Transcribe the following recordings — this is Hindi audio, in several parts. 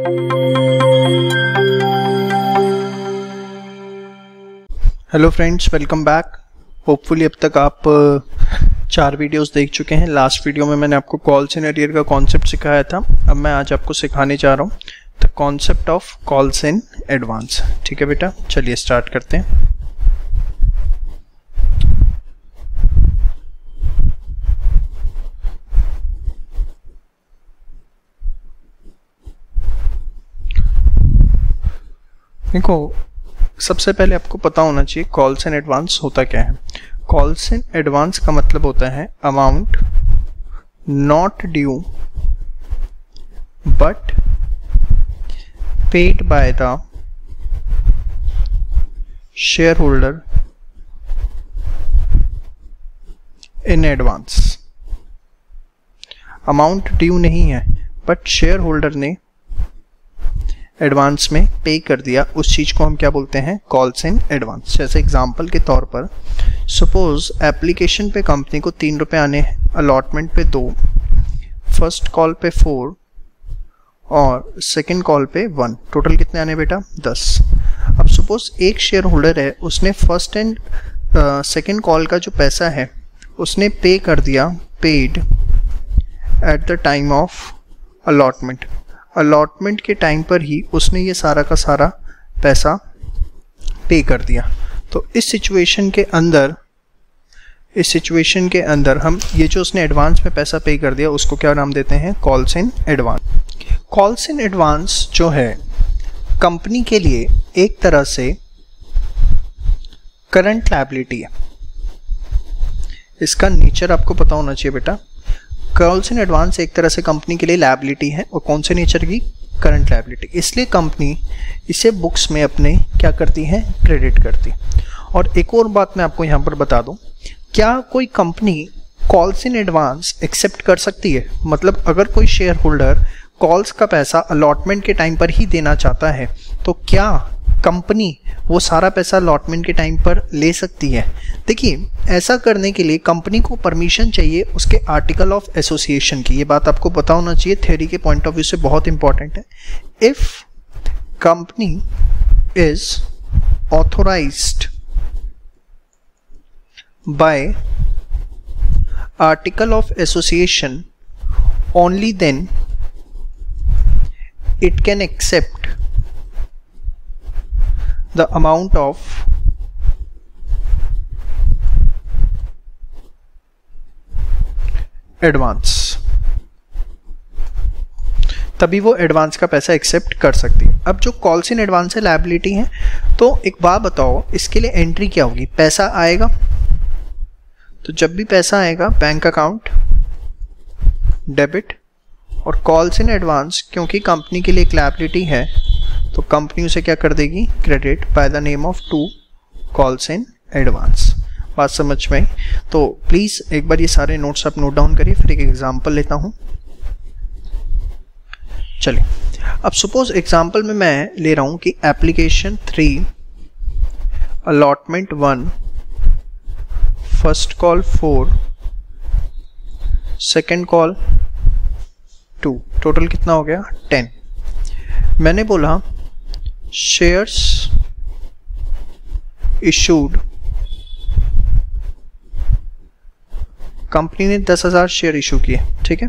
Hello friends, welcome back. Hopefully अब तक आप 4 वीडियोस देख चुके हैं। लास्ट वीडियो में मैंने आपको कॉल्स इन एरियर का कॉन्सेप्ट सिखाया था। अब मैं आज आपको सिखाने जा रहा हूँ the concept of calls in advance. ठीक है बेटा, चलिए स्टार्ट करते हैं। देखो, सबसे पहले आपको पता होना चाहिए कॉल्स इन एडवांस होता क्या है। कॉल्स इन एडवांस का मतलब होता है amount not due but paid by the share holder in advance. Amount due नहीं है बट शेयर होल्डर ने एडवांस में पे कर दिया, उस चीज को हम क्या बोलते हैं, कॉल्स इन एडवांस। जैसे एग्जांपल के तौर पर सपोज एप्लीकेशन पे कंपनी को 3 रुपए आने हैं, अलॉटमेंट पे 2, फर्स्ट कॉल पे 4 और सेकंड कॉल पे 1। टोटल कितने आने बेटा, 10। अब सपोज एक शेयर होल्डर है, उसने फर्स्ट एंड सेकंड कॉल का जो पैसा है उसने पे कर दिया, paid eight the time of allotment. Allotment के टाइम पर ही उसने ये सारा का सारा पैसा पे कर दिया। तो इस सिचुएशन के अंदर हम ये जो उसने एडवांस में पैसा पे कर दिया उसको क्या नाम देते हैं, calls in advance. Calls in advance जो है कंपनी के लिए एक तरह से करंट लायबिलिटी है। इसका नेचर आपको पता होना चाहिए बेटा। कॉल्स इन एडवांस एक तरह से कंपनी के लिए लायबिलिटी है, और कौन से नेचर की, करंट लायबिलिटी। इसलिए कंपनी इसे बुक्स में अपने क्या करती है, क्रेडिट करती। और एक और बात मैं आपको यहाँ पर बता दूँ, क्या कोई company calls in advance accept कर सकती है? मतलब अगर कोई शेयर होल्डर कॉल्स का पैसा अलॉटमेंट के टाइम पर ही देना चाहता है तो क्या कंपनी वो सारा पैसा अलॉटमेंट के टाइम पर ले सकती है? देखिए, ऐसा करने के लिए कंपनी को परमिशन चाहिए उसके आर्टिकल ऑफ एसोसिएशन की। ये बात आपको पता होना चाहिए, थ्योरी के पॉइंट ऑफ व्यू से बहुत इंपॉर्टेंट है। If company is authorized by article of association only then it can accept the amount of advance, तभी वो एडवांस का पैसा एक्सेप्ट कर सकती है। अब जो कॉल्स इन एडवांस है लायबिलिटी है, तो एक बात बताओ, इसके लिए एंट्री क्या होगी? पैसा आएगा, तो जब भी पैसा आएगा बैंक अकाउंट डेबिट, और कॉल्स इन एडवांस क्योंकि कंपनी के लिए एक लायबिलिटी है तो कंपनी उसे क्या कर देगी, credit by the name of 2 calls in advance. बात समझ में आई? तो प्लीज एक बार ये सारे नोट्स आप नोट डाउन करिए, फिर एक एग्जांपल लेता हूं। चलिए, अब सपोज एग्जांपल में मैं ले रहा हूं कि application 3 allotment 1 first call 4 second call 2, total कितना हो गया, 10। मैंने बोला शेयर्स इशूड, कंपनी ने 10,000 शेयर इशू किए, ठीक है।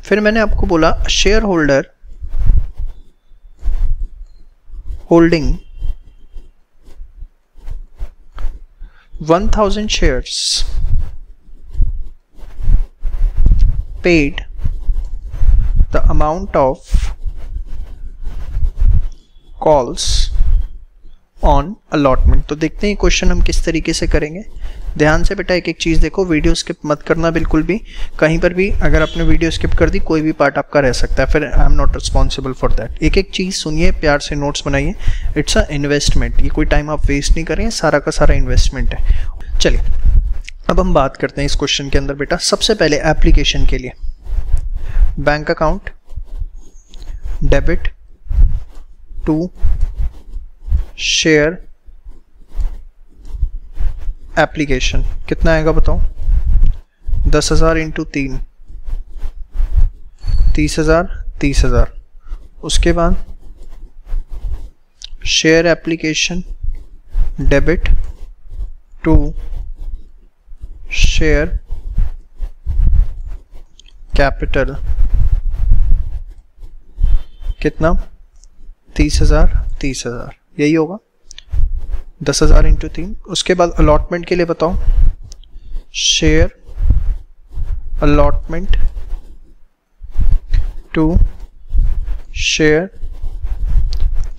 फिर मैंने आपको बोला share holder holding 1,000 shares paid the amount of calls on allotment। तो देखते हैं क्वेश्चन हम किस तरीके से करेंगे। ध्यान से बेटा एक एक चीज देखो, वीडियो स्किप मत करना बिल्कुल भी। कहीं पर भी अगर आपने वीडियो स्किप कर दी, कोई भी पार्ट आपका रह सकता है, फिर I am not responsible for that. एक एक चीज सुनिए, प्यार से नोट्स बनाइए। इट्स अ इन्वेस्टमेंट, ये कोई टाइम आप वेस्ट नहीं करें, सारा का सारा इन्वेस्टमेंट है। चलिए, अब हम बात करते हैं इस क्वेश्चन के अंदर बेटा। सबसे पहले एप्लीकेशन के लिए bank account debit 2 share application, कितना आएगा बताओ, 10,000 इंटू 3, 30,000 30,000 उसके बाद share application debit to share capital कितना 30,000 यही होगा 10,000 इंटू 3। उसके बाद अलॉटमेंट के लिए बताओ share allotment to share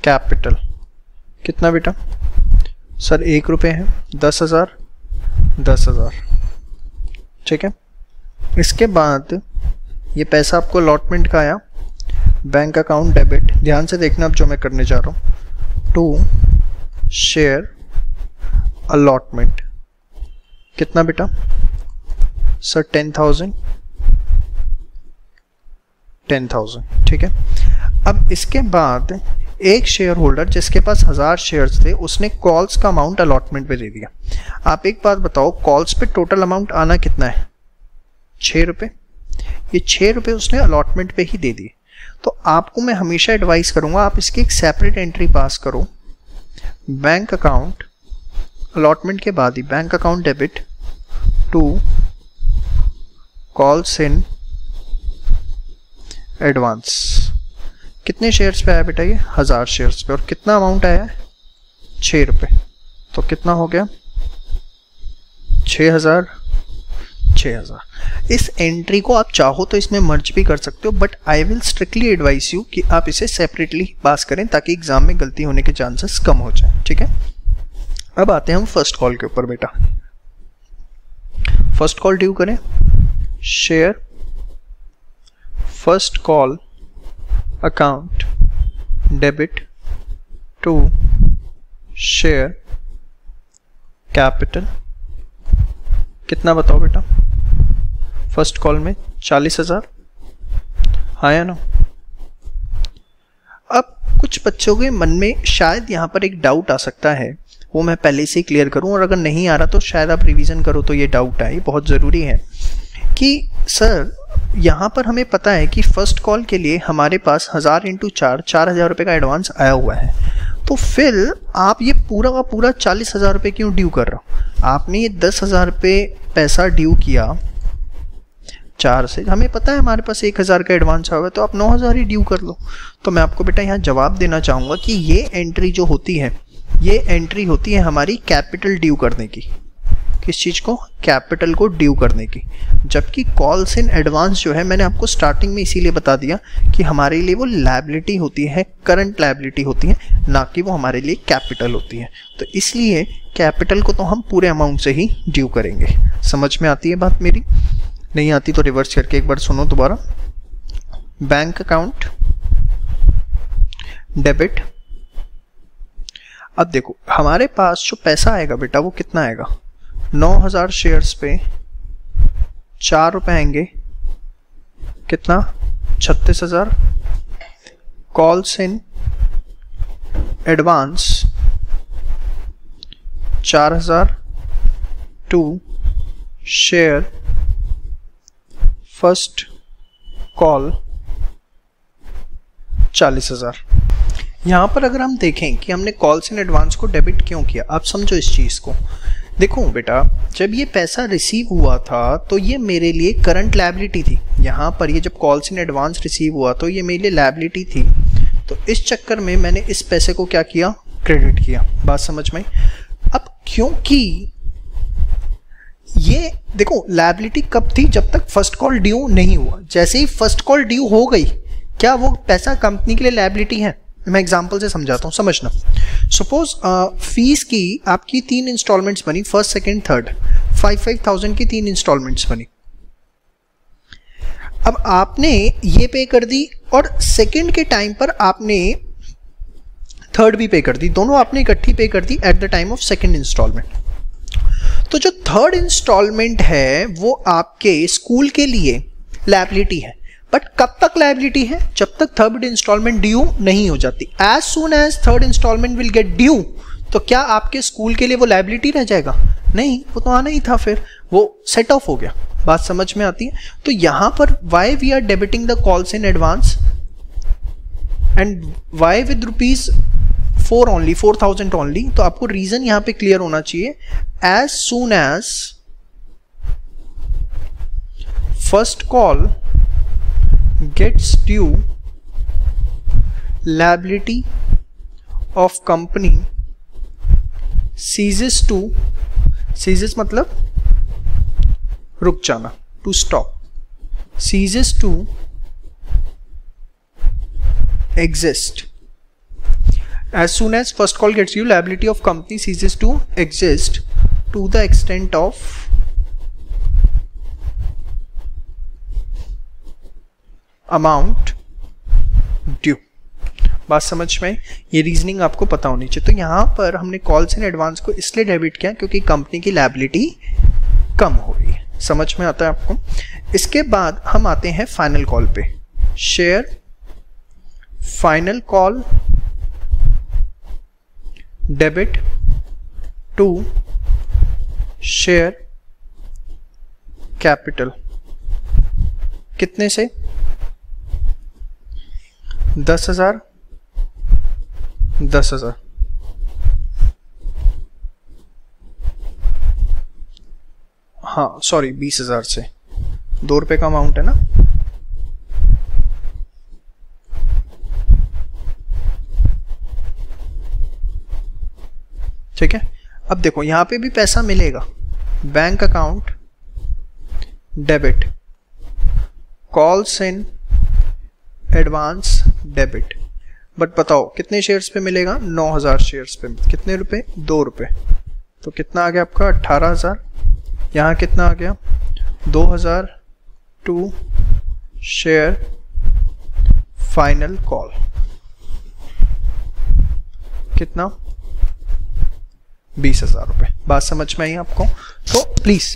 capital कितना बेटा सर 1 रुपये है 10,000 ठीक है। इसके बाद ये पैसा आपको अलॉटमेंट का आया बैंक अकाउंट डेबिट, ध्यान से देखना अब जो मैं करने जा रहा हूँ टू शेयर अलॉटमेंट कितना बेटा सर 10,000 ठीक है। अब इसके बाद एक शेयर होल्डर जिसके पास 1000 शेयर्स थे उसने कॉल्स का अमाउंट अलॉटमेंट पे दे दिया। आप एक बात बताओ कॉल्स पे टोटल अमाउंट आना कितना है 6 रुपये, ये 6 रुपये उसने अलॉटमेंट पे ही दे दिए। तो आपको मैं हमेशा एडवाइस करूंगा आप इसकी एक सेपरेट एंट्री पास करो बैंक अकाउंट अलॉटमेंट के बाद ही bank account debit to calls in advance. कितने शेयर्स पे आया बेटा ये 1000 शेयर्स पे और कितना अमाउंट आया है 6 रुपये, तो कितना हो गया 6,000। इस एंट्री को आप चाहो तो इसमें मर्ज भी कर सकते हो but I will strictly advice you कि आप इसे सेपरेटली पास करें ताकि एग्जाम में गलती होने के चांसेस कम हो जाए, ठीक है। अब आते हैं हम फर्स्ट कॉल के ऊपर बेटा। फर्स्ट कॉल ड्यू करें share first call account debit to share capital कितना बताओ बेटा फर्स्ट कॉल में 40,000 हाँ या ना। अब कुछ बच्चों के मन में शायद यहाँ पर एक डाउट आ सकता है, वो मैं पहले से ही क्लियर करूँ और अगर नहीं आ रहा तो शायद आप रिवीजन करो तो ये डाउट आए, बहुत ज़रूरी है कि सर यहाँ पर हमें पता है कि फर्स्ट कॉल के लिए हमारे पास 1000 इंटू 4,000 रुपये का एडवांस आया हुआ है, तो फिर आप ये पूरा का पूरा 40,000 रुपये क्यों ड्यू कर रहे हो। आपने ये 10,000 रुपये पैसा ड्यू किया 4 से, हमें पता है हमारे पास 1,000 का एडवांस आया हुआ है तो आप 9,000 ही ड्यू कर लो। तो मैं आपको बेटा यहाँ जवाब देना चाहूँगा कि ये एंट्री जो होती है ये एंट्री होती है हमारी कैपिटल ड्यू करने की। किस चीज़ को कैपिटल को ड्यू करने की, जबकि कॉल्स इन एडवांस जो है मैंने आपको स्टार्टिंग में इसीलिए बता दिया कि हमारे लिए वो लायबिलिटी होती है, करंट लायबिलिटी होती है, ना कि वो हमारे लिए कैपिटल होती है। तो इसलिए कैपिटल को तो हम पूरे अमाउंट से ही ड्यू करेंगे। समझ में आती है बात मेरी? नहीं आती तो रिवर्स करके एक बार सुनो दोबारा। बैंक अकाउंट डेबिट, अब देखो हमारे पास जो पैसा आएगा बेटा वो कितना आएगा 9,000 शेयर्स पे 4 रुपए आएंगे कितना 36,000। Calls in advance 4,000 to share first call 40,000। यहाँ पर अगर हम देखें कि हमने कॉल्स इन एडवांस को डेबिट क्यों किया, आप समझो इस चीज़ को। देखो बेटा जब ये पैसा रिसीव हुआ था तो ये मेरे लिए करंट लायबिलिटी थी। यहाँ पर ये जब कॉल्स इन एडवांस रिसीव हुआ तो ये मेरे लिए लायबिलिटी थी, तो इस चक्कर में मैंने इस पैसे को क्या किया क्रेडिट किया। बात समझ में? अब क्योंकि ये देखो लायबिलिटी कब थी जब तक फर्स्ट कॉल ड्यू नहीं हुआ। जैसे ही फर्स्ट कॉल ड्यू हो गई क्या वो पैसा कंपनी के लिए लायबिलिटी है? मैं एग्जांपल से समझाता हूँ, समझना। सपोज फीस की आपकी 3 इंस्टॉलमेंट्स बनी, फर्स्ट सेकंड थर्ड, 5,000 की 3 इंस्टॉलमेंट्स बनी। अब आपने ये पे कर दी और सेकंड के टाइम पर आपने थर्ड भी पे कर दी, दोनों आपने इकट्ठी पे कर दी at the time of second installment. तो जो थर्ड इंस्टॉलमेंट है वो आपके स्कूल के लिए लायबिलिटी है, बट कब तक लायबिलिटी है? जब तक थर्ड इंस्टॉलमेंट ड्यू नहीं हो जाती। As soon as third instalment will get due, तो क्या आपके स्कूल के लिए वो लायबिलिटी रह जाएगा? नहीं, वो तो आना ही था, फिर वो सेट ऑफ हो गया। बात समझ में आती है? तो यहां पर why we are debiting the calls in advance, and why with ₹4 only, 4000 only? तो आपको रीजन यहां पे क्लियर होना चाहिए. As soon as first call gets due, liability of company ceases मतलब रुक जाना, to stop, ceases to exist. As soon as first call gets due, liability of company ceases to exist to the extent of amount due. बात समझ में? ये रीजनिंग आपको पता होनी चाहिए. तो यहाँ पर हमने कॉल्स इन एडवांस को इसलिए डेबिट किया क्योंकि कंपनी की लायबिलिटी कम हो रही है. समझ में आता है आपको? इसके बाद हम आते हैं फाइनल कॉल पे. Share final call debit to share capital. कितने से? 10,000. हाँ सॉरी, 20,000 से. ₹2 का अमाउंट है ना. ठीक है. अब देखो यहां पे भी पैसा मिलेगा. Bank account debit, calls in advance debit. But बताओ कितने शेयर्स पे मिलेगा? 9,000 शेयर्स पे. कितने रुपए? ₹2. तो कितना आ गया आपका? 18,000. यहाँ कितना आ गया? 2,000 टू शेयर फाइनल कॉल. कितना? 20,000 रुपये. बात समझ में आई आपको? तो प्लीज़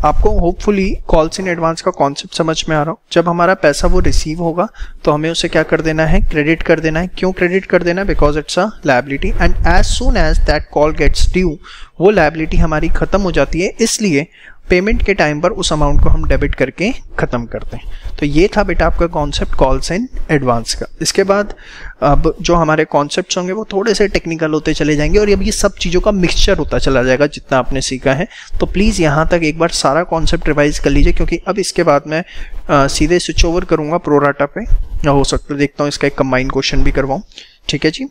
आपको होपफुली कॉल्स इन एडवांस का कॉन्सेप्ट समझ में आ रहा हो. जब हमारा पैसा वो रिसीव होगा तो हमें उसे क्या कर देना है? क्रेडिट कर देना है. क्यों क्रेडिट कर देना है? Because it's a liability. And as soon as that call gets due, वो लायबिलिटी हमारी खत्म हो जाती है, इसलिए पेमेंट के टाइम पर उस अमाउंट को हम डेबिट करके ख़त्म करते हैं. तो ये था बेटा आपका कॉन्सेप्ट कॉल्स इन एडवांस का. इसके बाद अब जो हमारे कॉन्सेप्ट्स होंगे वो थोड़े से टेक्निकल होते चले जाएंगे और अब ये सब चीज़ों का मिक्सचर होता चला जाएगा जितना आपने सीखा है. तो प्लीज़ यहाँ तक एक बार सारा कॉन्सेप्ट रिवाइज कर लीजिए, क्योंकि अब इसके बाद मैं सीधे स्विच ओवर करूँगा प्रोराटा पे. हो सकता है देखता हूँ इसका एक कंबाइन क्वेश्चन भी करवाऊँ. ठीक है जी.